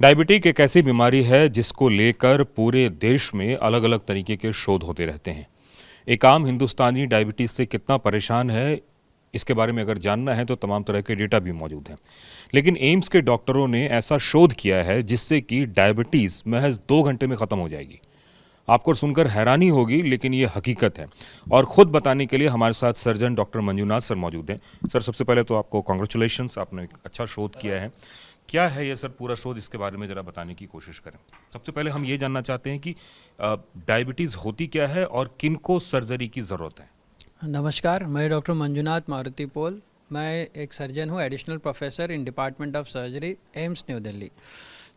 Diabetes एक ऐसी बीमारी है जिसको लेकर पूरे देश में अलग अलग तरीके के शोध होते रहते हैं। एक आम हिंदुस्तानी डायबिटीज से कितना परेशान है, इसके बारे में अगर जानना है तो तमाम तरह के डेटा भी मौजूद हैं। लेकिन एम्स के डॉक्टरों ने ऐसा शोध किया है जिससे कि डायबिटीज महज 2 घंटे में ख़त्म हो जाएगी। आपको सुनकर हैरानी होगी, लेकिन ये हकीकत है। और ख़ुद बताने के लिए हमारे साथ सर्जन डॉक्टर मंजुनाथ सर मौजूद हैं। सर, सबसे पहले तो आपको कॉन्ग्रेचुलेशंस, आपने एक अच्छा शोध किया है। क्या है ये सर पूरा शोध, इसके बारे में ज़रा बताने की कोशिश करें। सबसे पहले हम ये जानना चाहते हैं कि डायबिटीज़ होती क्या है और किन को सर्जरी की ज़रूरत है। नमस्कार, मैं डॉक्टर मंजुनाथ मारुति पोल। मैं एक सर्जन हूँ, additional professor in department of surgery, AIIMS new Delhi.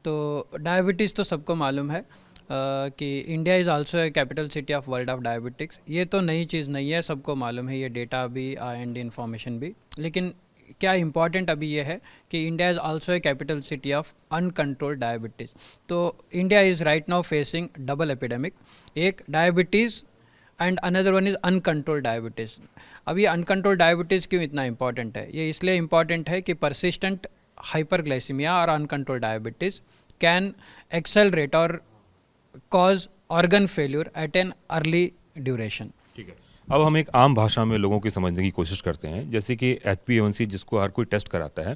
तो डायबिटीज़ तो सबको मालूम है कि India is also a capital city of world of diabetics. ये तो नई चीज़ नहीं है, सबको मालूम है, ये डेटा भी एंड इन्फॉर्मेशन भी। लेकिन क्या इम्पॉर्टेंट अभी ये है कि India is also a capital city of uncontrolled diabetes. तो India is right now facing double epidemic, एक diabetes and another one is uncontrolled diabetes. अब ये अनकंट्रोल्ड डायबिटीज़ क्यों इतना इंपॉर्टेंट है? ये इसलिए इम्पॉर्टेंट है कि परसिस्टेंट हाइपरग्लाइसीमिया और अनकंट्रोल्ड डायबिटीज़ कैन एक्सेलरेट और cause organ failure at an early duration. ठीक है, अब हम एक आम भाषा में लोगों की समझने की कोशिश करते हैं। जैसे कि HbA1c जिसको हर कोई टेस्ट कराता है,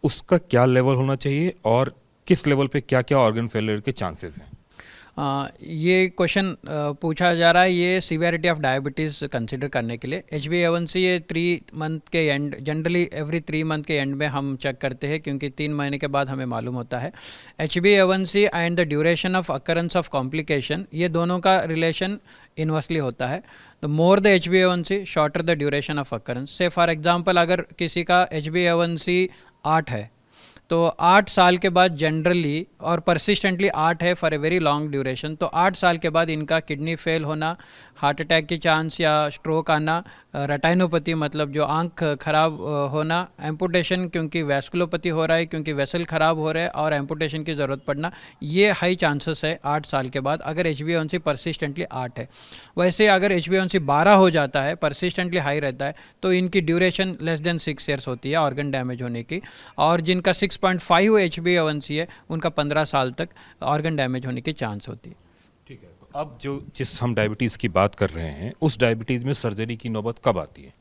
उसका क्या लेवल होना चाहिए और किस लेवल पे क्या क्या ऑर्गन फेलियर के चांसेस हैं। ये क्वेश्चन पूछा जा रहा है, ये सीवियरिटी ऑफ डायबिटीज़ कंसिडर करने के लिए। HbA1c ये 3 मंथ के एंड, जनरली एवरी 3 मंथ के एंड में हम चेक करते हैं, क्योंकि 3 महीने के बाद हमें मालूम होता है। HbA1c and the duration of occurrence of complication, ये दोनों का रिलेशन इन्वर्सली होता है। The more the HbA1c, shorter the duration of occurrence. से फॉर एग्जांपल, अगर किसी का HbA1c 8 है तो 8 साल के बाद जनरली और परसिस्टेंटली 8 है for a very long duration, तो 8 साल के बाद इनका किडनी फेल होना, हार्ट अटैक की चांस या स्ट्रोक आना, रेटाइनोपैथी मतलब जो आंख खराब होना, एम्पुटेशन क्योंकि वैस्कुलोपैथी हो रहा है, क्योंकि वेसल ख़राब हो रहा है और एम्पुटेशन की ज़रूरत पड़ना, ये हाई चांसेस है 8 साल के बाद अगर HbA1c परसिस्टेंटली 8 है। वैसे अगर HbA1c 12 हो जाता है, परसिस्टेंटली हाई रहता है, तो इनकी ड्यूरेशन लेस देन 6 ईयर्स होती है ऑर्गन डैमेज होने की। और जिनका 6.5 HbA1c है, उनका 15 साल तक ऑर्गन डैमेज होने की चांस होती है। ठीक है, तो अब जिस हम डायबिटीज़ की बात कर रहे हैं, उस डायबिटीज़ में सर्जरी की नौबत कब आती है।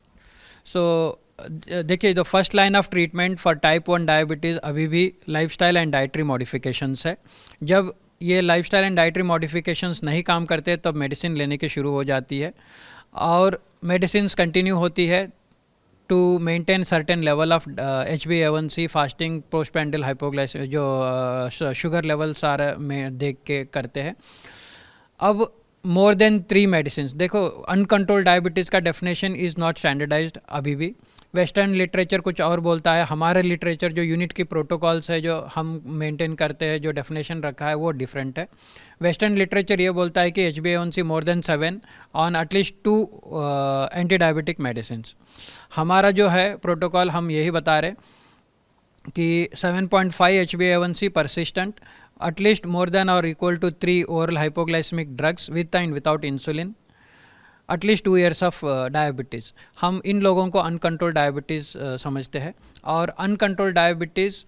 सो देखिए, the first line of treatment for type 1 diabetes अभी भी लाइफस्टाइल एंड डाइटरी मॉडिफिकेशंस है। जब ये लाइफस्टाइल एंड डाइटरी मॉडिफिकेशंस नहीं काम करते तब मेडिसिन लेने की शुरू हो जाती है, और मेडिसिन कंटिन्यू होती है to maintain certain level of HbA1c, fasting, postprandial hypoglycaemia, जो शुगर लेवल सारा में देख के करते हैं। अब मोर देन 3 मेडिसिन, देखो अनकंट्रोल्ड डायबिटीज़ का डेफिनेशन इज़ नॉट स्टैंडर्डाइज्ड अभी भी। वेस्टर्न लिटरेचर कुछ और बोलता है, हमारा लिटरेचर जो यूनिट की प्रोटोकॉल्स है जो हम मेंटेन करते हैं, जो डेफिनेशन रखा है वो डिफरेंट है। वेस्टर्न लिटरेचर ये बोलता है कि HbA1c more than 7 on at least 2 anti diabetic medicine. हमारा जो है प्रोटोकॉल, हम यही बता रहे कि 7.5 HbA1c persistent, at least more than और equal to 3 oral hypoglycaemic drugs with and without insulin, at least 2 years of diabetes. हम इन लोगों को अनकंट्रोल्ड डायबिटीज़ समझते हैं। और अनकंट्रोल्ड डायबिटीज़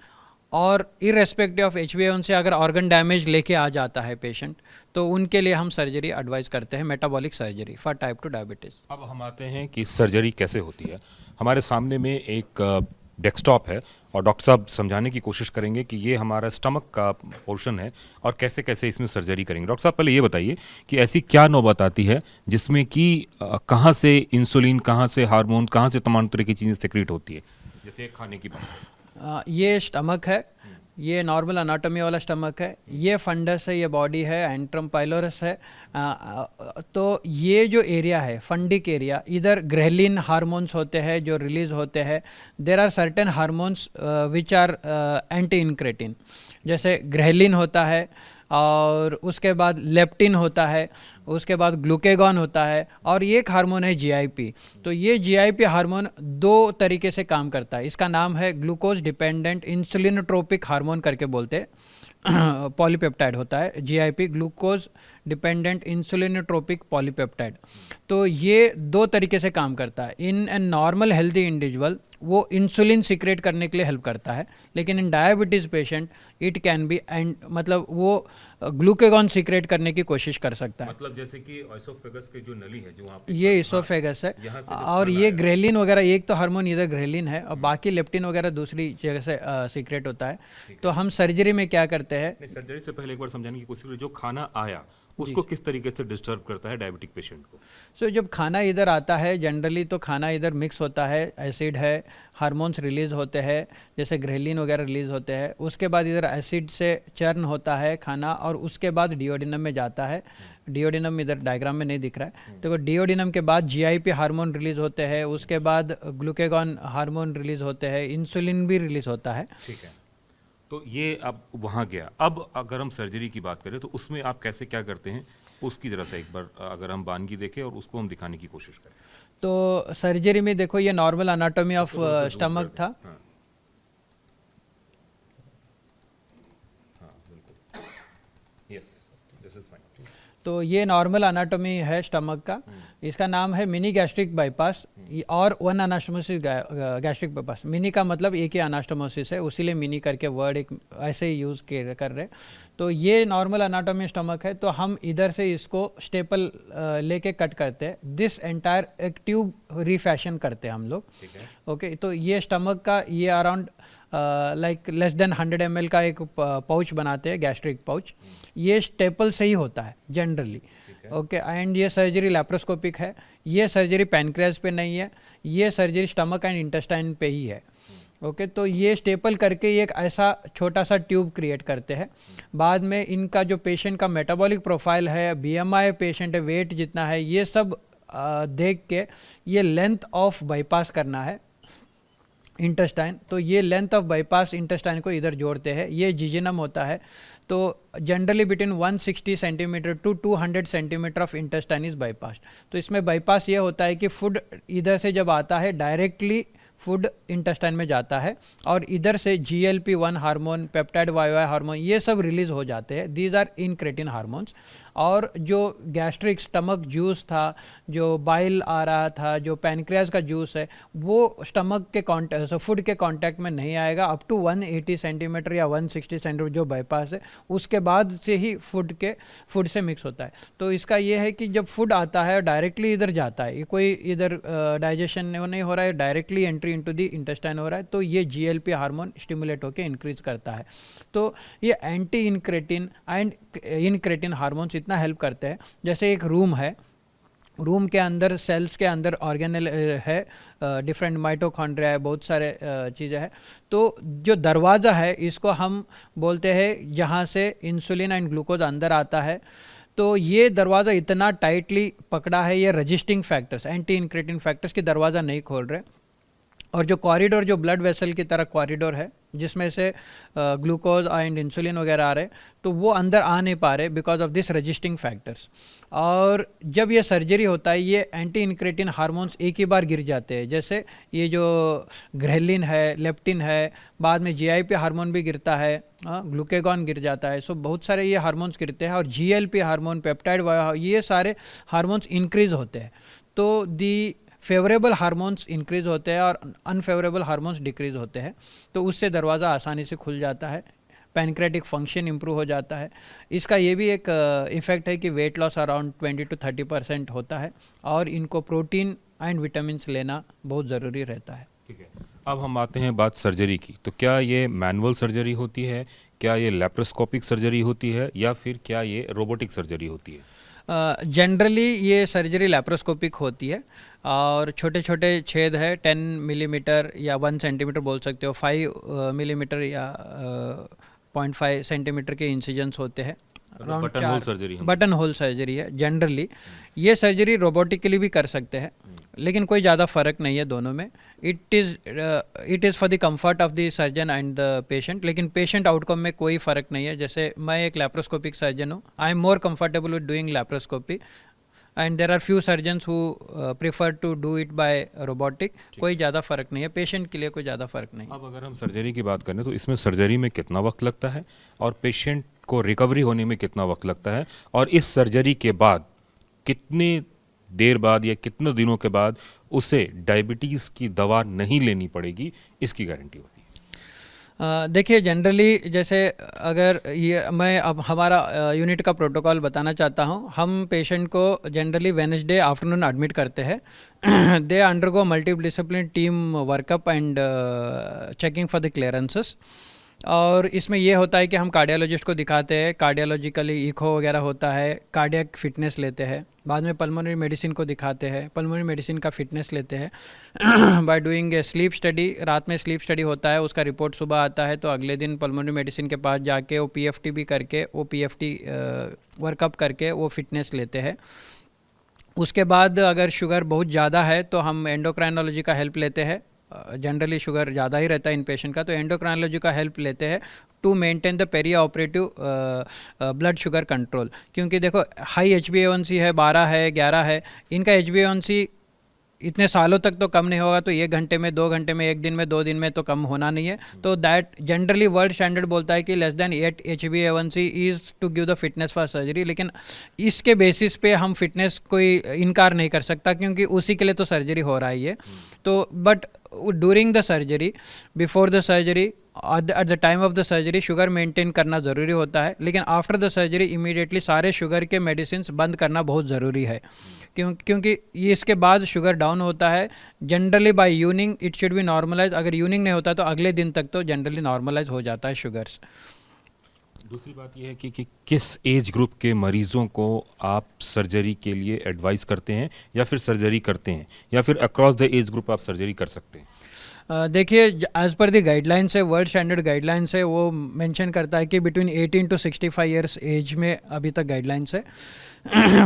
और इररेस्पेक्टिव ऑफ HbA1c अगर ऑर्गन डैमेज लेके आ जाता है पेशेंट, तो उनके लिए हम सर्जरी एडवाइस करते हैं, metabolic surgery for type 2 diabetes. अब हम आते हैं कि सर्जरी कैसे होती है। हमारे सामने में एक डेस्कटॉप है और डॉक्टर साहब समझाने की कोशिश करेंगे कि ये हमारा स्टमक का पोर्शन है और कैसे कैसे इसमें सर्जरी करेंगे। डॉक्टर साहब, पहले ये बताइए कि ऐसी क्या नौबत आती है जिसमें कि कहाँ से इंसुलिन, कहाँ से हार्मोन, कहाँ से तमाम तरह की चीज़ें सेक्रेट होती है, जैसे खाने की बात। ये स्टमक है, ये नॉर्मल अनाटोमी वाला स्टमक है, ये फंडस है, ये बॉडी है, एंट्रम पाइलोरस है। तो ये जो एरिया है, फंडिक एरिया, इधर ग्रेलिन हार्मोन्स होते हैं जो रिलीज होते हैं। There are certain hormones which are anti incretin, जैसे ग्रेलिन होता है, और उसके बाद लेप्टिन होता है, उसके बाद ग्लूकेगॉन होता है, और ये एक हार्मोन है GIP। तो ये GIP हार्मोन 2 तरीके से काम करता है। इसका नाम है ग्लूकोज डिपेंडेंट इंसुलिनोट्रोपिक हार्मोन करके बोलते हैं। पॉलीपेप्टाइड होता है GIP, ग्लूकोज डिपेंडेंट इंसुलिनोट्रोपिक पॉलीपेप्टाइड। तो ये 2 तरीके से काम करता है। इन ए नॉर्मल हेल्दी इंडिविजुअल वो इंसुलिन सिक्रेट करने के लिए हेल्प करता है, लेकिन इन diabetes patient it can be and मतलब वो ग्लूकेगॉन सिक्रेट करने की कोशिश कर सकता है। मतलब जैसे कि एसोफेगस की जो नली है जो वहाँ पे ये इसोफेगस है, यहाँ से जब और खाना ये आया, ग्रेलिन वगैरह, एक तो हार्मोन इधर ग्रेलिन है और बाकी लेप्टिन वगैरह दूसरी जगह से सीक्रेट होता है। तो हम सर्जरी में क्या करते हैं, नहीं सर्जरी से पहले एक बार समझाने की कोशिश करें, जो खाना आया उसको किस तरीके से डिस्टर्ब करता है डायबिटिक पेशेंट को? सो जब खाना इधर आता है जनरली तो खाना इधर मिक्स होता है, एसिड है, हार्मोन्स रिलीज़ होते हैं जैसे ग्रेलिन वगैरह रिलीज़ होते हैं, उसके बाद इधर एसिड से चर्न होता है खाना और उसके बाद डिओडिनम में जाता है। डिओडिनम इधर डायग्राम में नहीं दिख रहा है, तो डिओडिनम के बाद जीआईपी हार्मोन रिलीज़ होते हैं, उसके बाद ग्लूकेगॉन हार्मोन रिलीज़ होते हैं, इंसुलिन भी रिलीज़ होता है। ठीक है, तो ये अब वहाँ गया। अब अगर हम सर्जरी की बात करें तो उसमें आप कैसे क्या करते हैं, उसकी ज़रा सा एक बार अगर हम बानगी देखें और उसको हम दिखाने की कोशिश करें। तो सर्जरी में देखो ये नॉर्मल अनाटोमी ऑफ इसको थोड़ा सा zoom स्टमक कर था। दें। हाँ हाँ बिल्कुल, यस दिस इज फाइन। तो ये नॉर्मल अनाटोमी है स्टमक का, इसका नाम है मिनी गैस्ट्रिक बाईपास और one anastomosis gastric bypass. Mini का मतलब एक ही अनास्टोमोसिस है, उसीलिए मिनी करके वर्ड एक ऐसे ही यूज़ कर रहे। तो ये नॉर्मल अनाटोमी स्टमक है, तो हम इधर से इसको स्टेपल लेके कट करते हैं, दिस एंटायर एक ट्यूब रिफैशन करते हैं हम लोग। ओके, तो ये स्टमक का ये around like less than 100 ml का एक पाउच बनाते हैं, गैस्ट्रिक पाउच। ये स्टेपल से ही होता है जनरली। ओके, एंड ये सर्जरी लैप्रोस्कोपिक है, ये सर्जरी पैनक्रियाज पे नहीं है, ये सर्जरी स्टमक एंड इंटेस्टाइन पे ही है। ओके, तो ये स्टेपल करके एक ऐसा छोटा सा ट्यूब क्रिएट करते हैं। बाद में इनका जो पेशेंट का मेटाबॉलिक प्रोफाइल है, बीएमआई पेशेंट है, वेट जितना है, ये सब देख के ये लेंथ ऑफ बाईपास करना है इंटेस्टाइन। तो ये लेंथ ऑफ बाईपास इंटेस्टाइन को इधर जोड़ते हैं, ये जिजिनम होता है। तो generally between 160 centimetre to 200 centimetre of intestine is bypass. तो इसमें बाईपास ये होता है कि फूड इधर से जब आता है डायरेक्टली फूड इंटेस्टाइन में जाता है और इधर से GLP-1 hormone, peptide Y hormone, ये सब रिलीज हो जाते हैं, दीज आर इनक्रेटिन हार्मोन्स। और जो गैस्ट्रिक स्टमक जूस था, जो बाइल आ रहा था, जो पैनक्रियाज का जूस है, वो स्टमक के कॉन्टैक्ट फूड के कांटेक्ट में नहीं आएगा अप टू 180 सेंटीमीटर या 160 सेंटीमीटर जो बाईपास है, उसके बाद से ही फूड से मिक्स होता है। तो इसका ये है कि जब फूड आता है डायरेक्टली इधर जाता है, ये कोई इधर डाइजेशन नहीं हो रहा है, directly entry into the intestine हो रहा है, तो ये GLP हार्मोन स्टिमुलेट होकर इंक्रीज करता है। तो ये anti incretin and incretin hormones इतना हेल्प करते हैं। जैसे एक रूम है, रूम के अंदर सेल्स के अंदर ऑर्गेनल है, डिफरेंट माइटोकॉन्ड्रिया है, बहुत सारे चीज़ें हैं। तो जो दरवाज़ा है इसको हम बोलते हैं जहाँ से इंसुलिन एंड ग्लूकोज अंदर आता है। तो ये दरवाज़ा इतना टाइटली पकड़ा है, ये resisting factors, anti incretin factors की दरवाज़ा नहीं खोल रहे। और जो कॉरिडोर, जो ब्लड वेसल की तरह कॉरिडोर है जिसमें से ग्लूकोज एंड इंसुलिन वगैरह आ रहे, तो वो अंदर आ नहीं पा रहे because of this resisting factors. और जब ये सर्जरी होता है, ये एंटी इनक्रेटिन हार्मोन्स एक ही बार गिर जाते हैं, जैसे ये जो ग्रेलिन है, लेप्टिन है, बाद में GIP हार्मोन भी गिरता है, ग्लूकेगॉन गिर जाता है। सो बहुत सारे ये हार्मोन्स गिरते हैं और GLP हार्मोन, पेप्टाइड, ये सारे हार्मोन्स इंक्रीज होते हैं। तो दी फेवरेबल हार्मोन्स इंक्रीज होते हैं और अनफेवरेबल हार्मोन्स डिक्रीज होते हैं, तो उससे दरवाज़ा आसानी से खुल जाता है, पैनक्रेटिक फंक्शन इंप्रूव हो जाता है। इसका ये भी एक इफ़ेक्ट है कि वेट लॉस अराउंड 20 to 30% होता है और इनको प्रोटीन एंड विटामिन्स लेना बहुत ज़रूरी रहता है। ठीक है, अब हम आते हैं बात सर्जरी की। तो क्या ये मैनुअल सर्जरी होती है, क्या ये लैप्रोस्कोपिक सर्जरी होती है, या फिर क्या ये रोबोटिक सर्जरी होती है? जनरली ये सर्जरी लैप्रोस्कोपिक होती है और छोटे छोटे छेद है 10 मिलीमीटर या 1 सेंटीमीटर बोल सकते हो, 5 मिलीमीटर या 0.5 सेंटीमीटर के इंसिजन्स होते हैं। Button whole surgery, button whole surgery है जनरली। ये सर्जरी रोबोटिकली भी कर सकते हैं, लेकिन कोई ज़्यादा फ़र्क नहीं है दोनों में। It is for the comfort of the surgeon and the patient, लेकिन पेशेंट आउटकम में कोई फ़र्क नहीं है। जैसे मैं एक लैप्रोस्कोपिक सर्जन हूँ, I am more comfortable with doing laparoscopy and there are few surgeons who prefer to do it by robotic. कोई ज़्यादा फ़र्क नहीं है, पेशेंट के लिए कोई ज़्यादा फ़र्क नहीं। अब अगर हम सर्जरी की बात करें तो इसमें सर्जरी में कितना वक्त लगता है और पेशेंट को रिकवरी होने में कितना वक्त लगता है, और इस सर्जरी के बाद कितने देर बाद या कितने दिनों के बाद उसे डायबिटीज़ की दवा नहीं लेनी पड़ेगी, इसकी गारंटी होती है? देखिए जनरली जैसे अगर ये मैं अब हमारा यूनिट का प्रोटोकॉल बताना चाहता हूँ। हम पेशेंट को जनरली वेडनेसडे आफ्टरनून एडमिट करते हैं। They undergo multi discipline team workup and checking for the clearances. और इसमें ये होता है कि हम कार्डियोलॉजिस्ट को दिखाते हैं, कार्डियोलॉजिकली इको वगैरह होता है, कार्डियक फिटनेस लेते हैं, बाद में पल्मोनरी मेडिसिन को दिखाते हैं, पल्मोनरी मेडिसिन का फिटनेस लेते हैं। By doing a sleep study, रात में स्लीप स्टडी होता है, उसका रिपोर्ट सुबह आता है, तो अगले दिन पल्मोनरी मेडिसिन के पास जाके वो पीएफटी भी करके, वो पीएफटी वर्कअप करके वो फिटनेस लेते हैं। उसके बाद अगर शुगर बहुत ज़्यादा है तो हम एंडोक्राइनोलॉजी का हेल्प लेते हैं। जनरली शुगर ज़्यादा ही रहता है इन पेशेंट का, तो एंडोक्राइनोलॉजी का हेल्प लेते हैं to maintain the perioperative blood sugar control. क्योंकि देखो हाई HbA1c है, 12 है, 11 है, इनका HbA1c इतने सालों तक तो कम नहीं होगा, तो 1 घंटे में, 2 घंटे में, 1 दिन में, 2 दिन में तो कम होना नहीं है। तो दैट जनरली वर्ल्ड स्टैंडर्ड बोलता है कि less than 8 HbA1c is to give the fitness for surgery. लेकिन इसके बेसिस पे हम फिटनेस कोई इनकार नहीं कर सकता, क्योंकि उसी के लिए तो सर्जरी हो रहा है ये। तो but during the surgery, before the surgery, at the time of the surgery sugar maintain करना ज़रूरी होता है। लेकिन आफ्टर द सर्जरी इमीडिएटली सारे शुगर के मेडिसिन बंद करना बहुत ज़रूरी है, क्योंकि ये इसके बाद शुगर डाउन होता है। जनरली बाय यूनिंग इट शुड बी नॉर्मलाइज। अगर यूनिंग नहीं होता तो अगले दिन तक तो जनरली नॉर्मलाइज हो जाता है शुगर्स। दूसरी बात यह है कि किस एज ग्रुप के मरीज़ों को आप सर्जरी के लिए एडवाइस करते हैं, या फिर सर्जरी करते हैं, या फिर अक्रॉस द एज ग्रुप आप सर्जरी कर सकते हैं? देखिए एज़ पर द गाइडलाइंस है, वर्ल्ड स्टैंडर्ड गाइडलाइंस है, वो मेंशन करता है कि बिटवीन 18 to 65 ईयर्स एज में अभी तक गाइडलाइंस है।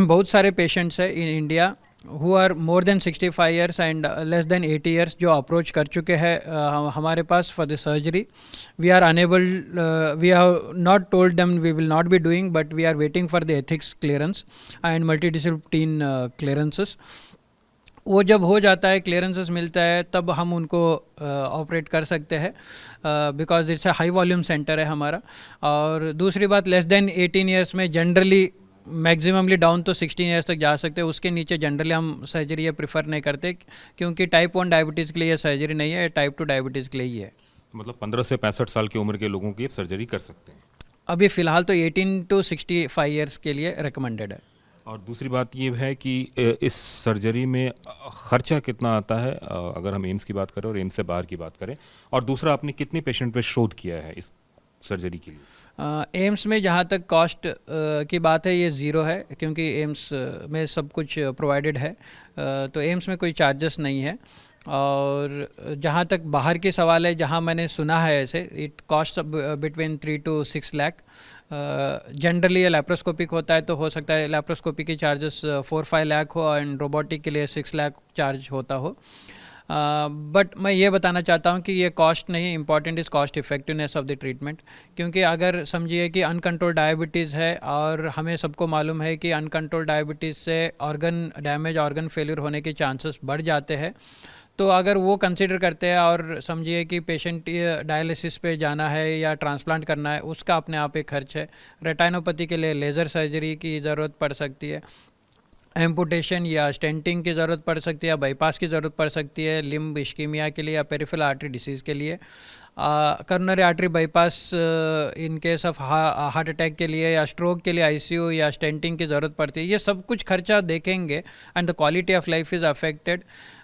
बहुत सारे पेशेंट्स हैं in India who are more than 65 years and less than 80 years जो अप्रोच कर चुके हैं हमारे पास for the surgery. We are unable, we have not told them we will not be doing, but we are waiting for the ethics clearance and multidiscipline clearances. वो जब हो जाता है, क्लियरेंसेस मिलता है, तब हम उनको ऑपरेट कर सकते हैं, because it's a high volume centre है हमारा। और दूसरी बात, लेस देन 18 ईयर्स में जनरली मैक्सिममली डाउन तो 16 ईयर्स तक जा सकते हैं, उसके नीचे जनरली हम सर्जरी ये प्रेफर नहीं करते, क्योंकि टाइप 1 डायबिटीज़ के लिए ये सर्जरी नहीं है, टाइप 2 डायबिटीज़ के लिए ही है। मतलब 15 से 65 साल की उम्र के लोगों की आप सर्जरी कर सकते हैं? अभी फ़िलहाल तो 18 to 65 ईयर्स के लिए रिकमेंडेड है। और दूसरी बात ये है कि इस सर्जरी में ख़र्चा कितना आता है, अगर हम एम्स की बात करें और एम्स से बाहर की बात करें? और दूसरा, आपने कितने पेशेंट पे शोध किया है इस सर्जरी के लिए? एम्स में जहाँ तक कॉस्ट की बात है, ये ज़ीरो है, क्योंकि एम्स में सब कुछ प्रोवाइडेड है, तो एम्स में कोई चार्जेस नहीं है। और जहाँ तक बाहर की सवाल है, जहाँ मैंने सुना है ऐसे, it cost between 3 to 6 lakh. Generally ये लैप्रोस्कोपिक होता है, तो हो सकता है लैप्रोस्कोपी की चार्जेस 4-5 लाख हो एंड रोबोटिक के लिए 6 लाख चार्ज होता हो। बट मैं ये बताना चाहता हूँ कि ये कॉस्ट नहीं, important is cost effectiveness of the treatment. क्योंकि अगर समझिए कि अनकंट्रोल डायबिटीज़ है, और हमें सबको मालूम है कि अनकंट्रोल डायबिटीज़ से ऑर्गन डैमेज, ऑर्गन फेलियर होने के चांसेस बढ़ जाते हैं। तो अगर वो कंसिडर करते हैं और समझिए कि पेशेंट डायलिसिस पे जाना है या ट्रांसप्लांट करना है, उसका अपने आप एक खर्च है। रेटाइनोपैथी के लिए लेज़र सर्जरी की ज़रूरत पड़ सकती है, एम्पुटेशन या स्टेंटिंग की ज़रूरत पड़ सकती है, या बाईपास की ज़रूरत पड़ सकती है लिम्ब इश्कीमिया के लिए या पेरिफेरल आर्टरी डिसीज़ के लिए। Coronary artery bypass in case of heart attack के लिए या स्ट्रोक के लिए आईसीयू या स्टेंटिंग की ज़रूरत पड़ती है। ये सब कुछ खर्चा देखेंगे and the quality of life is affected,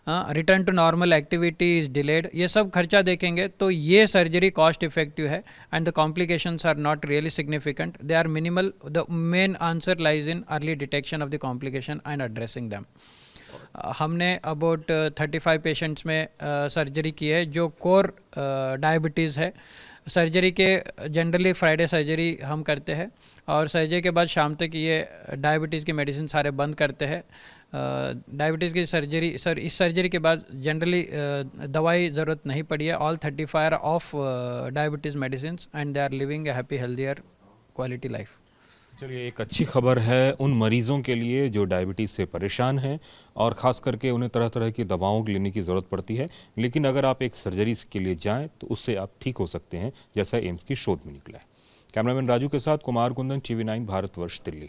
return to normal activity is delayed, ये सब खर्चा देखेंगे तो ये सर्जरी कॉस्ट इफेक्टिव है and the complications are not really significant, they are minimal. The main answer lies in early detection of the complication and addressing them. हमने about 35 patients में surgery की है जो कोर डायबिटीज़ है। Surgery के generally Friday surgery हम करते हैं, और सर्जरी के बाद शाम तक ये डायबिटीज़ की मेडिसिन सारे बंद करते हैं। डायबिटीज़ की सर्जरी, इस सर्जरी के बाद जनरली दवाई ज़रूरत नहीं पड़ी है। All 35 are off diabetes medicine and they are living a happy healthier quality life. चलिए, एक अच्छी खबर है उन मरीज़ों के लिए जो डायबिटीज़ से परेशान हैं, और ख़ास करके उन्हें तरह तरह की दवाओं लेने की ज़रूरत पड़ती है, लेकिन अगर आप एक सर्जरी के लिए जाएं तो उससे आप ठीक हो सकते हैं, जैसा एम्स की शोध में निकला है। कैमरामैन राजू के साथ कुमार कुंदन, TV9 भारतवर्ष, दिल्ली।